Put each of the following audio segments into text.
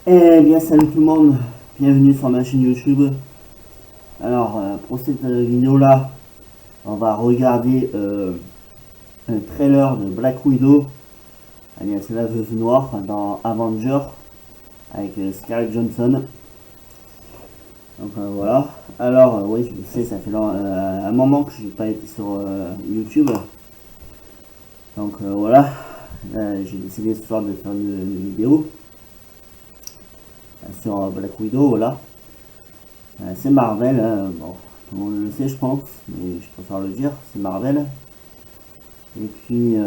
Eh bien, salut tout le monde, bienvenue sur ma chaîne YouTube. Alors, pour cette vidéo-là, on va regarder un trailer de Black Widow, alias la Veuve Noire, dans Avenger, avec Scarlett Johansson. Donc voilà. Alors, oui, je sais, ça fait un moment que je n'ai pas été sur YouTube. Donc voilà, j'ai décidé ce soir de faire une vidéo sur Black Widow, voilà. C'est Marvel, hein. Bon, tout le monde le sait je pense, mais je préfère le dire, c'est Marvel. Et puis,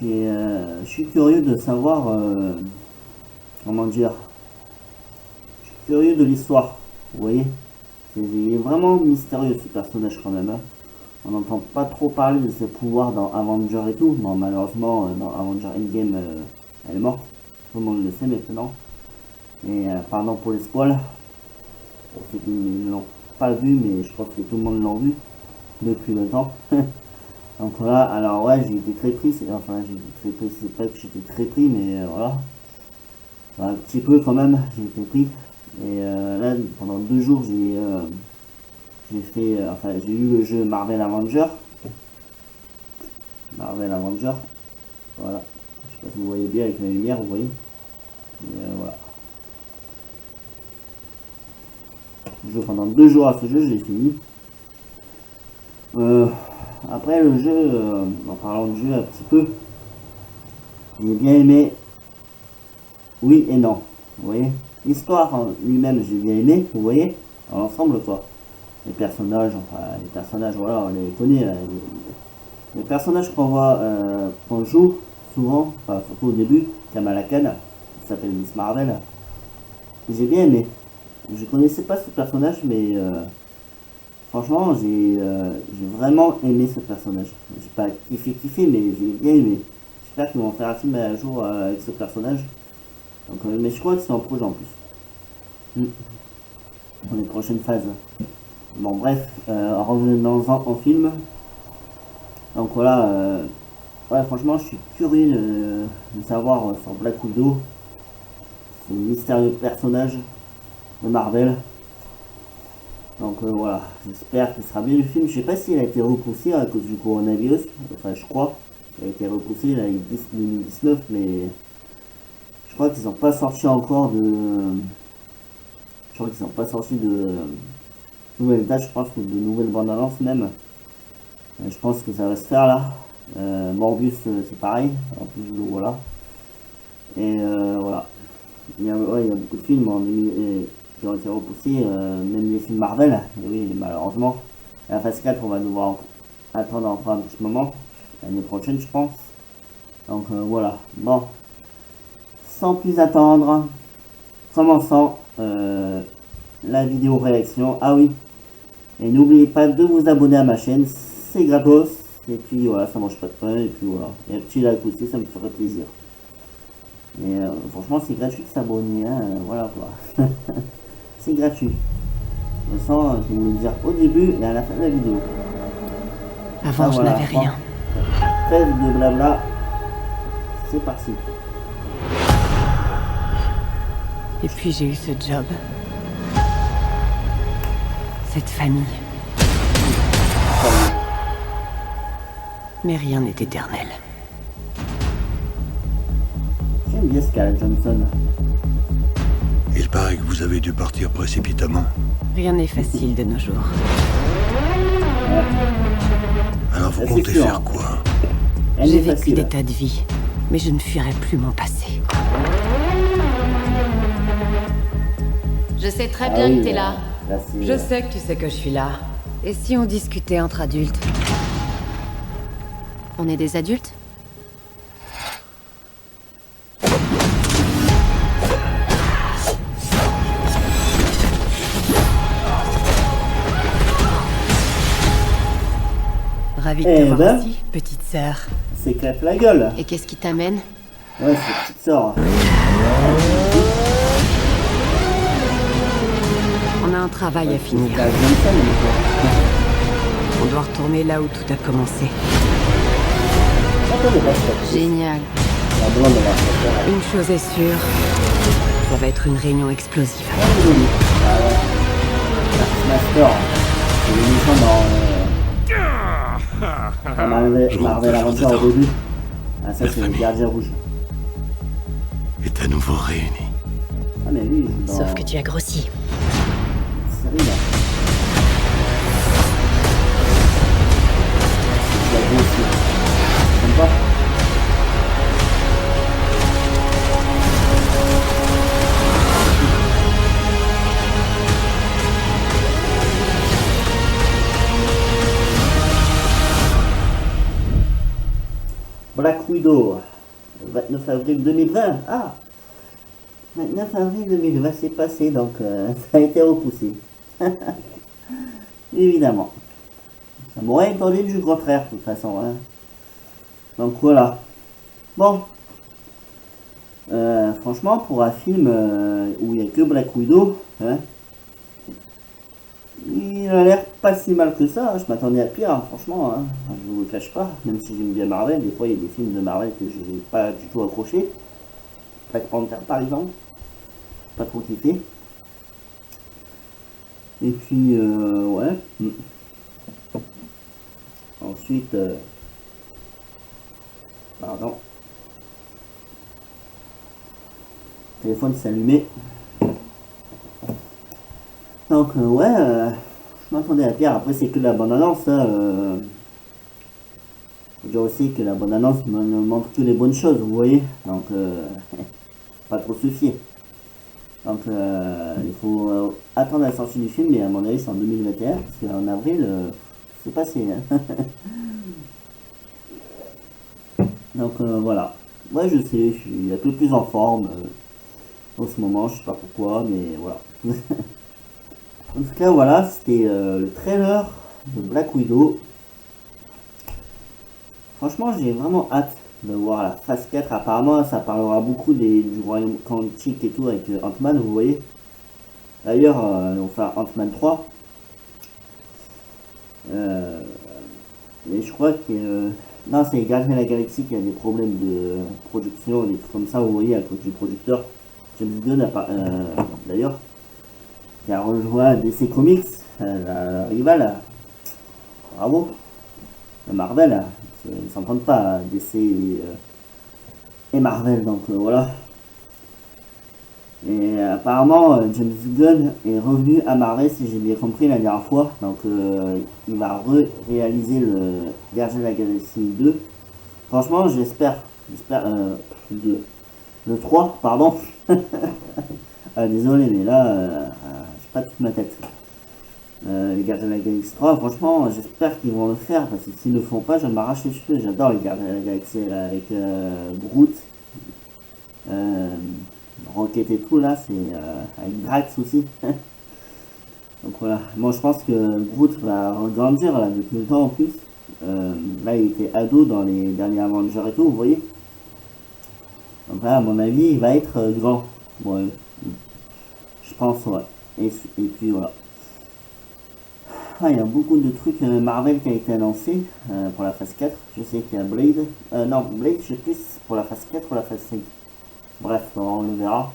je suis curieux de savoir, comment dire, je suis curieux de l'histoire, vous voyez. Il est vraiment mystérieux ce personnage quand même, hein. On n'entend pas trop parler de ses pouvoirs dans Avenger et tout. Bon, malheureusement, dans Avenger Endgame, elle est morte, tout le monde le sait maintenant. Et pardon pour les spoils, pour ceux qui ne l'ont pas vu, mais je pense que tout le monde l'a vu depuis le temps. Donc voilà, alors ouais, j'ai été très pris, enfin j'ai été très pris, c'est pas que j'étais très pris, mais voilà. Enfin, un petit peu quand même, j'ai été pris. Et là, pendant 2 jours, j'ai fait, enfin j'ai eu le jeu Marvel Avenger. Marvel Avenger, voilà. Je sais pas si vous voyez bien avec la lumière, vous voyez. Et voilà. Je joue pendant 2 jours à ce jeu, je l'ai fini. Après le jeu, en parlant de jeu un petit peu, j'ai bien aimé, oui et non, vous voyez. L'histoire en lui-même, j'ai bien aimé, vous voyez, dans l'ensemble quoi. Les personnages, voilà, on les connaît, là, les personnages qu'on voit, qu'on joue souvent, enfin, surtout au début, Kamala Khan, qui s'appelle Miss Marvel, j'ai bien aimé. Je connaissais pas ce personnage, mais franchement, j'ai vraiment aimé ce personnage. J'ai pas kiffé, mais j'ai bien aimé. J'espère qu'ils vont faire un film à jour avec ce personnage. Donc, mais je crois que c'est en projet en plus. Pour les prochaines phases. Bon, bref, revenons-en au film. Donc voilà, ouais, franchement, je suis curieux de savoir sur Black Widow, ce mystérieux personnage de Marvel. Donc voilà, j'espère qu'il sera bien le film. Je sais pas s'il a été repoussé à cause du coronavirus. Enfin, je crois qu'il a été repoussé là, 2019, mais je crois qu'ils n'ont pas sorti encore de. Je crois qu'ils n'ont pas sorti de nouvelles dates, je pense, ou de nouvelles bandes annonces même. Je pense que ça va se faire là. Morbius, c'est pareil. En plus, voilà. Et voilà. Ouais, il y a beaucoup de films qui ont été repoussés, même les films Marvel. Et oui, malheureusement. La phase 4, on va devoir attendre encore un petit moment. L'année prochaine, je pense. Donc voilà. Bon. Sans plus attendre, commençons la vidéo réaction. Ah oui. Et n'oubliez pas de vous abonner à ma chaîne. C'est gratos. Et puis voilà, ça mange pas de pain. Et puis voilà. Et un petit like aussi, ça me ferait plaisir. Et franchement, c'est gratuit de s'abonner, hein, voilà quoi. C'est gratuit. De toute façon, je vais vous le dire au début et à la fin de la vidéo. Avant, je voilà, n'avais rien. Trêve de blabla. C'est parti. Et puis j'ai eu ce job. Cette famille. Mais rien n'est éternel. J'aime bien Scarlett Johansson. Il paraît que vous avez dû partir précipitamment. Rien n'est facile de nos jours. Alors vous Ça, c'est comptez sûr. faire quoi? Elle J'ai est vécu facile. des tas de vies, mais je ne fuirai plus mon passé. Je sais très Ah bien oui, que t'es là. là, c'est, Je sais que tu sais que je suis là. Et si on discutait entre adultes? On est des adultes? Ravie de Eh te voir ben. ici, petite sœur. s'éclate la gueule. Et qu'est-ce qui t'amène? Ouais, c'est petite sœur. On a un travail à finir. Scarlett Johansson, mais On doit retourner là où tout a commencé. quoi. Je connais pas ça. Génial. La blonde, elle va se faire. Une chose est sûre, ça va être une réunion explosive. C'est joli. Ah ouais. Master. C'est le méchant dans Marvel Avengers au début. Ah ça c'est le gardien rouge. Est à nouveau réunis. Ah mais lui, il joue dans... Sauf que tu as grossi. série là. Il a grossi. J'aime pas. Black Widow, 29 avril 2020. Ah, 29 avril 2020, c'est passé, donc ça a été repoussé. Évidemment. Ça m'aurait étonné du contraire, de toute façon. Hein. Donc voilà. Bon. Franchement, pour un film où il n'y a que Black Widow, hein, il a l'air pas si mal que ça. Je m'attendais à pire, hein, franchement. Hein. Je vous le cache pas. Même si j'aime bien Marvel, des fois il y a des films de Marvel que je n'ai pas du tout accroché. Black Panther par exemple. Pas trop kiffé. Et puis, ouais. Ensuite, pardon. Le téléphone s'est allumé. Donc, ouais, je m'attendais à pire. Après, c'est que la bande-annonce. Hein, je veux dire aussi que la bande-annonce ne montre que les bonnes choses, vous voyez. Donc, pas trop se fier. Donc, il faut attendre la sortie du film, mais à mon avis, c'est en 2021, parce qu'en avril, c'est passé. Hein. Donc, voilà. Ouais, je sais, je suis un peu plus en forme en ce moment, je sais pas pourquoi, mais voilà. En tout cas, voilà, c'était le trailer de Black Widow. Franchement, j'ai vraiment hâte de voir la phase 4. Apparemment, ça parlera beaucoup du royaume quantique et tout avec Ant-Man, vous voyez. D'ailleurs, on va faire Ant-Man 3. Mais je crois que... non, c'est Guardians of la Galaxie qui a des problèmes de production, des trucs comme ça, vous voyez, à cause du producteur. James Gunn, d'ailleurs, qui a rejoint DC Comics, la rivale. Bravo. Marvel, ils s'entendent pas, DC et Marvel, donc voilà. Et apparemment, James Gunn est revenu à Marvel, si j'ai bien compris, la dernière fois. Donc il va réaliser le Guardians of la Galaxie 2. Franchement, j'espère le 3, pardon. Désolé, mais là, j'ai pas toute ma tête. Les Gardiens de la Galaxie 3, franchement, j'espère qu'ils vont le faire, parce que s'ils ne le font pas, je vais m'arracher les cheveux. J'adore les Gardiens de la Galaxie, là, avec Groot, Rocket et tout, là, c'est avec Drax aussi. Donc voilà, moi je pense que Groot va regrandir, là, depuis le temps en plus. Là, il était ado dans les derniers Avengers et tout, vous voyez. Donc là, à mon avis, il va être grand. Ouais, je pense, ouais. Et puis voilà. Ah, il y a beaucoup de trucs Marvel qui a été annoncé pour la phase 4. Je sais qu'il y a Blade. Non, Blade, je sais plus pour la phase 4 ou la phase 5. Bref, on le verra.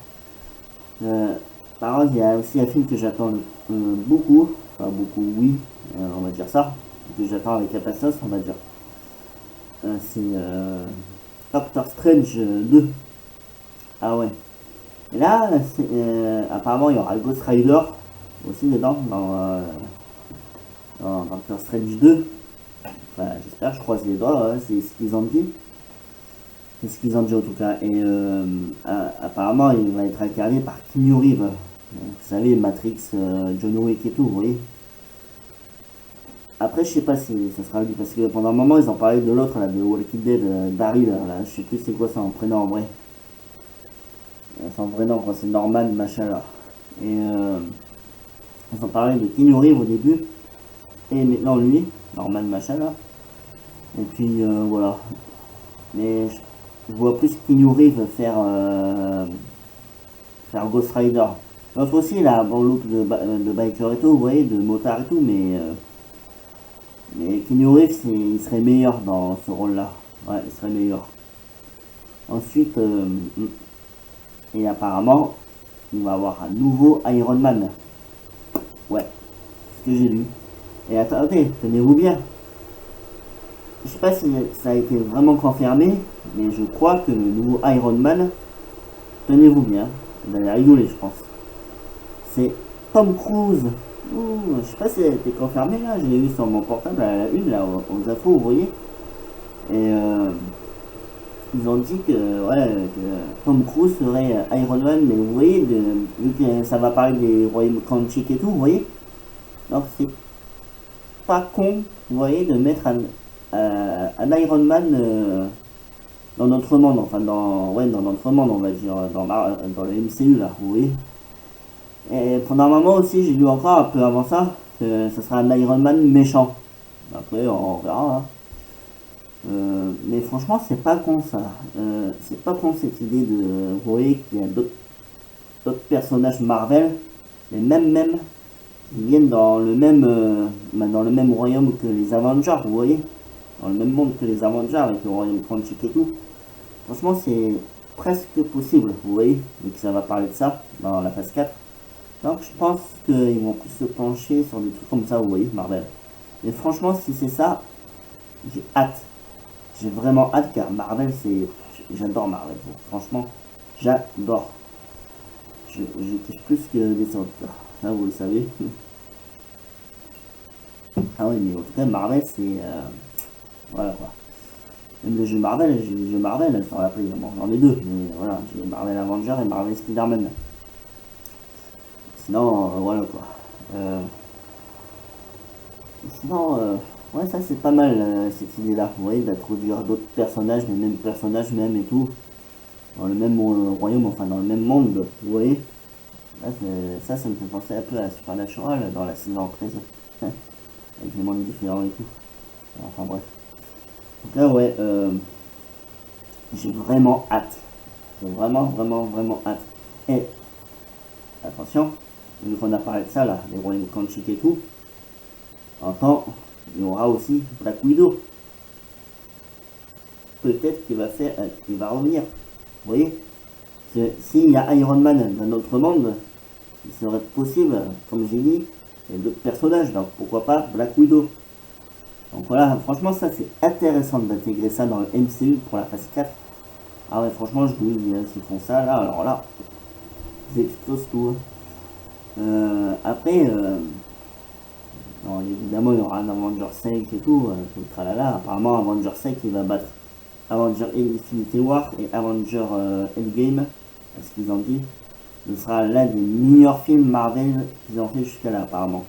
Par contre, il y a aussi un film que j'attends beaucoup. Enfin, beaucoup, oui, on va dire ça. Que j'attends avec impatience, on va dire. C'est Doctor Strange 2. Ah ouais. Et là, apparemment, il y aura le Ghost Rider aussi dedans, dans Doctor Strange 2. Enfin, j'espère, je croise les doigts, hein, c'est ce qu'ils ont dit. C'est ce qu'ils ont dit en tout cas. Et apparemment, il va être incarné par Keanu Reeves. Vous savez, Matrix, John Wick et tout, vous voyez. Après, je sais pas si ça sera lui, parce que pendant un moment, ils ont parlé de l'autre, là, de Walking Dead, Daryl, là, je sais plus c'est quoi son prénom en vrai. Son vrai nom, quoi, c'est Norman, machin, là. Et ils ont parlé de Keanu Reeves au début, et maintenant lui, Norman, machin, là. Et puis, voilà. Mais je vois plus Keanu Reeves faire Ghost Rider. L'autre aussi, il a un bon look de biker et tout, vous voyez, de motard et tout, mais Keanu Reeves, il serait meilleur dans ce rôle-là. Ouais, il serait meilleur. Ensuite, et apparemment, il va y avoir un nouveau Iron Man. Ouais, c'est ce que j'ai lu. Et attendez, tenez-vous bien. Je sais pas si ça a été vraiment confirmé, mais je crois que le nouveau Iron Man, tenez-vous bien, vous allez rigoler, je pense. C'est Tom Cruise. Ouh, je sais pas si ça a été confirmé là, je l'ai vu sur mon portable à la une là, aux infos, vous voyez. Et ils ont dit que, ouais, que Tom Cruise serait Iron Man, mais vous voyez, vu que ça va parler des royaumes quantiques et tout, vous voyez. Donc c'est pas con, vous voyez, de mettre un Iron Man dans notre monde, enfin dans notre monde, on va dire, dans le MCU là, vous voyez. Et pendant un moment aussi, j'ai lu encore un peu avant ça que ce sera un Iron Man méchant. Après, on verra. Hein. Mais franchement, c'est pas con ça. C'est pas con cette idée de. Vous voyez qu'il y a d'autres personnages Marvel, les mêmes, qui viennent dans dans le même royaume que les Avengers, vous voyez. Dans le même monde que les Avengers avec le royaume quantique et tout. Franchement, c'est presque possible, vous voyez, vu que ça va parler de ça dans la phase 4. Donc je pense qu'ils vont plus se pencher sur des trucs comme ça, vous voyez, Marvel. Mais franchement, si c'est ça, j'ai hâte. J'ai vraiment hâte car Marvel, c'est... J'adore Marvel, franchement, j'adore. Je kiffe plus que des autres, là, vous le savez. Ah oui, mais en tout cas, Marvel, c'est... voilà quoi. Même les jeux Marvel, j'ai les jeux Marvel, je t'en rappelle, bon, j'en ai deux, mais voilà, j'ai Marvel Avenger et Marvel Spider-Man. Sinon, voilà quoi. Sinon, ouais, ça c'est pas mal cette idée-là, vous voyez, d'introduire d'autres personnages, les mêmes personnages même et tout, dans le même royaume, enfin dans le même monde, vous voyez. Là, ça me fait penser un peu à Supernatural dans la saison 13, avec les mondes différents et tout. Enfin bref. Donc là, ouais, j'ai vraiment hâte. J'ai vraiment hâte. Et, attention, vu qu'on a parlé de ça là, les royaumes quantiques et tout, en temps, il y aura aussi Black Widow. Peut-être qu'il va revenir. Vous voyez, s'il y a Iron Man dans notre monde, il serait possible, comme j'ai dit, il y a d'autres personnages, donc pourquoi pas Black Widow. Donc voilà, franchement ça c'est intéressant d'intégrer ça dans le MCU pour la phase 4. Ah ouais, franchement je vous dis, s'ils font ça, là, alors là, ils explosent tout. Après, non, évidemment il y aura un Avenger 5 et tout, tout le tralala. Apparemment Avenger 5 il va battre Avenger Infinity War et Avenger Endgame, ce qu'ils ont dit. Ce sera l'un des meilleurs films Marvel qu'ils ont fait jusqu'à là apparemment.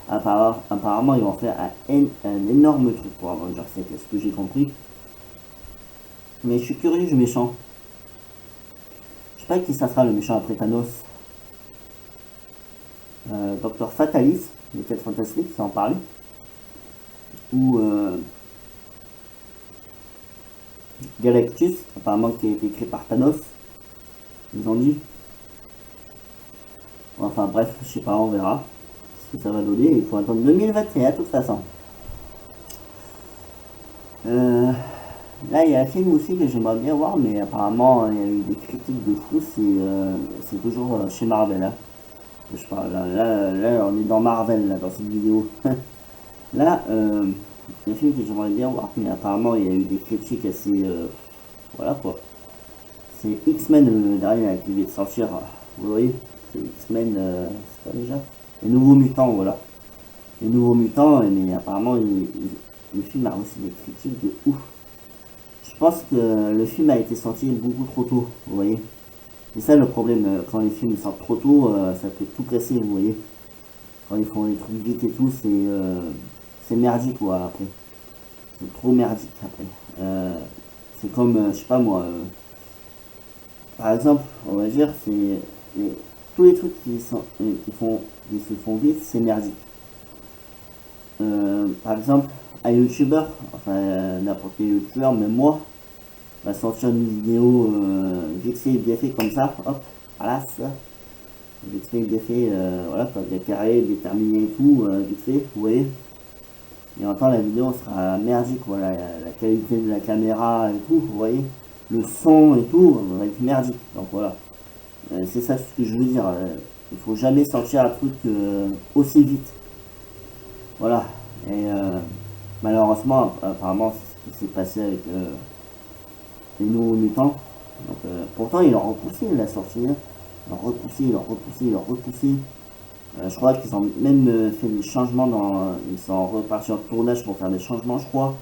Apparemment ils vont faire un énorme truc pour Avenger 5, c'est ce que j'ai compris. Mais je suis curieux du méchant. Je sais pas qui ça sera le méchant après Thanos. Docteur Fatalis, les 4 fantastiques, ça en parlait. Ou Galactus, apparemment qui a été créé par Thanos. Ils ont dit. Enfin bref, je sais pas, on verra ce que ça va donner. Il faut attendre 2021 de toute façon. Là il y a un film aussi que j'aimerais bien voir, mais apparemment il y a eu des critiques de fou. C'est toujours chez Marvel. Hein. Je parle là on est dans Marvel là, dans cette vidéo. Là un film que j'aimerais bien voir, mais apparemment il y a eu des critiques assez voilà quoi. C'est X-Men le dernier là, qui vient de sortir, vous voyez, c'est X-Men, c'est pas déjà les nouveaux mutants, voilà, les nouveaux mutants, mais apparemment le film a reçu des critiques de ouf. Je pense que le film a été sorti beaucoup trop tôt, vous voyez. C'est ça le problème, quand les films sortent trop tôt, ça peut tout casser, vous voyez. Quand ils font les trucs vite et tout, c'est merdique quoi après. C'est trop merdique après. C'est comme, je sais pas moi, par exemple, on va dire, tous les trucs qui se font vite, c'est merdique. Par exemple, un youtubeur, enfin n'importe quel youtubeur, même moi, va sortir une vidéo vite fait, bien fait comme ça, hop, voilà ça. Vite fait, bien fait, voilà, bien carré, bien terminé et tout, vite fait, vous voyez. Et en temps la vidéo sera merdique, voilà, la qualité de la caméra et tout, vous voyez. le son et tout va être merdique. Donc voilà. C'est ça ce que je veux dire. Il faut jamais sortir un truc aussi vite. Voilà. Et malheureusement, apparemment, c'est ce qui s'est passé avec les nouveaux mutants. Donc, pourtant, ils l'ont repoussé la sortie. Hein. Ils l'ont repoussé, ils l'ont repoussé, ils l'ont repoussé. Je crois qu'ils ont même fait des changements dans. Ils sont repartis en tournage pour faire des changements, je crois.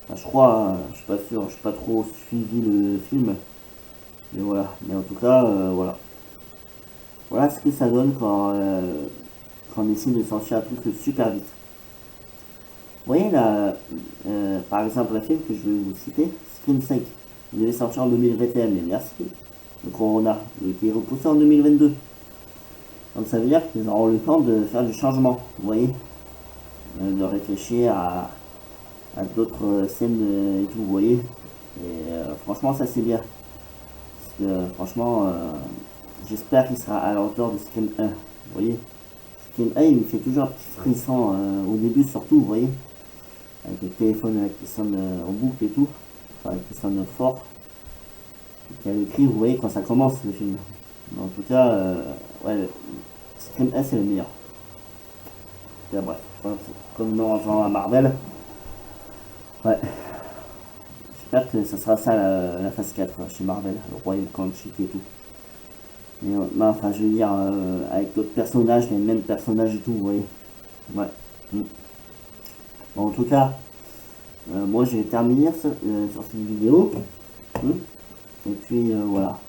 Enfin, je crois, hein, je suis pas sûr, je suis pas trop suivi le film. Mais voilà. Mais en tout cas, voilà. Voilà ce que ça donne quand on essaie de sortir un truc super vite. Vous voyez là, par exemple, le film que je vais vous citer, Scream 5. Il devait sortir en 2021, mais merci. Le Corona, qui est repoussé en 2022. Donc ça veut dire qu'ils auront le temps de faire du changement, vous voyez, de réfléchir à d'autres scènes et tout, vous voyez. Et franchement, ça c'est bien. Parce que franchement, j'espère qu'il sera à la hauteur de Scream 1, vous voyez. Scream 1, il me fait toujours un petit frisson au début, surtout, vous voyez. Avec le téléphone qui sonne en boucle et tout, enfin qui sonne fort. Et qui a le cri, vous voyez, quand ça commence le film. Mais en tout cas, ouais, Scream 1 c'est le meilleur. Et bref, comme dans Marvel. Ouais. J'espère que ça sera ça la phase 4 chez Marvel, le Royal Country et tout. Mais enfin, je veux dire, avec d'autres personnages, les mêmes personnages et tout, vous voyez. Ouais. Bon, en tout cas, moi je vais terminer sur cette vidéo. Et puis voilà.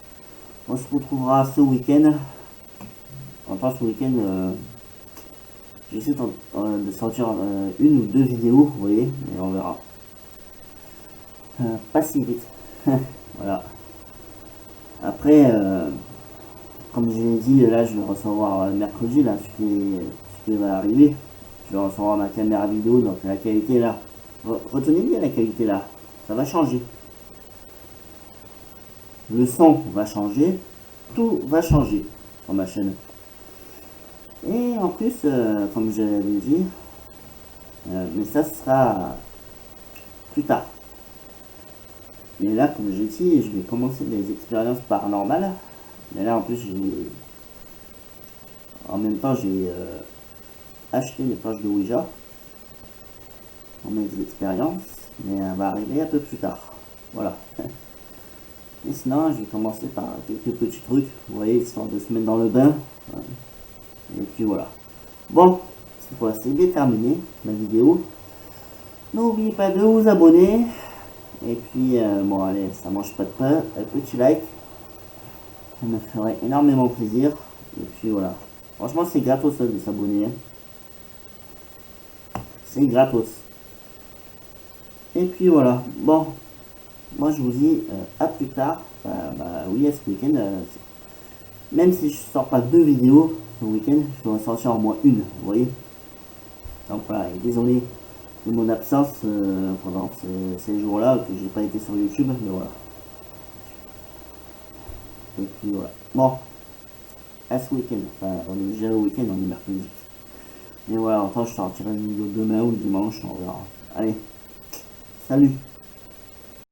On se retrouvera ce week-end. Enfin, ce week-end, j'essaie de sortir une ou deux vidéos, vous voyez, et on verra. Pas si vite. Voilà. Après, comme je l'ai dit, là je vais recevoir mercredi, là, ce qui va arriver. Je vais recevoir ma caméra vidéo, donc la qualité là. Retenez bien la qualité là. Ça va changer. Le son va changer. Tout va changer sur ma chaîne. Et en plus, comme je l'avais dit, mais ça sera plus tard. Mais là, comme j'ai dit, je vais commencer des expériences paranormales. Mais là, en plus, en même temps, j'ai acheté les pages de Ouija pour mes expériences. Mais elle va arriver un peu plus tard. Voilà. Et sinon, je vais commencer par quelques petits trucs, vous voyez, histoire de se mettre dans le bain. Et puis voilà. Bon, cette fois c'est bien terminé, la vidéo. N'oubliez pas de vous abonner. Et puis, bon allez, ça mange pas de pain. Un petit like. Ça me ferait énormément plaisir. Et puis voilà. Franchement, c'est gratos de s'abonner. Hein. C'est gratos. Et puis voilà. Bon. Moi je vous dis à plus tard. Oui, à ce week-end. Même si je sors pas 2 vidéos ce week-end, je vais en sortir au moins une, vous voyez. Donc voilà, et désolé de mon absence pendant ces jours-là, que j'ai pas été sur YouTube, mais voilà. Et puis voilà. Bon, à ce week-end, enfin on est déjà au week-end, on est mercredi. Mais voilà, enfin je sortirai une vidéo demain ou dimanche, on verra. Allez, salut!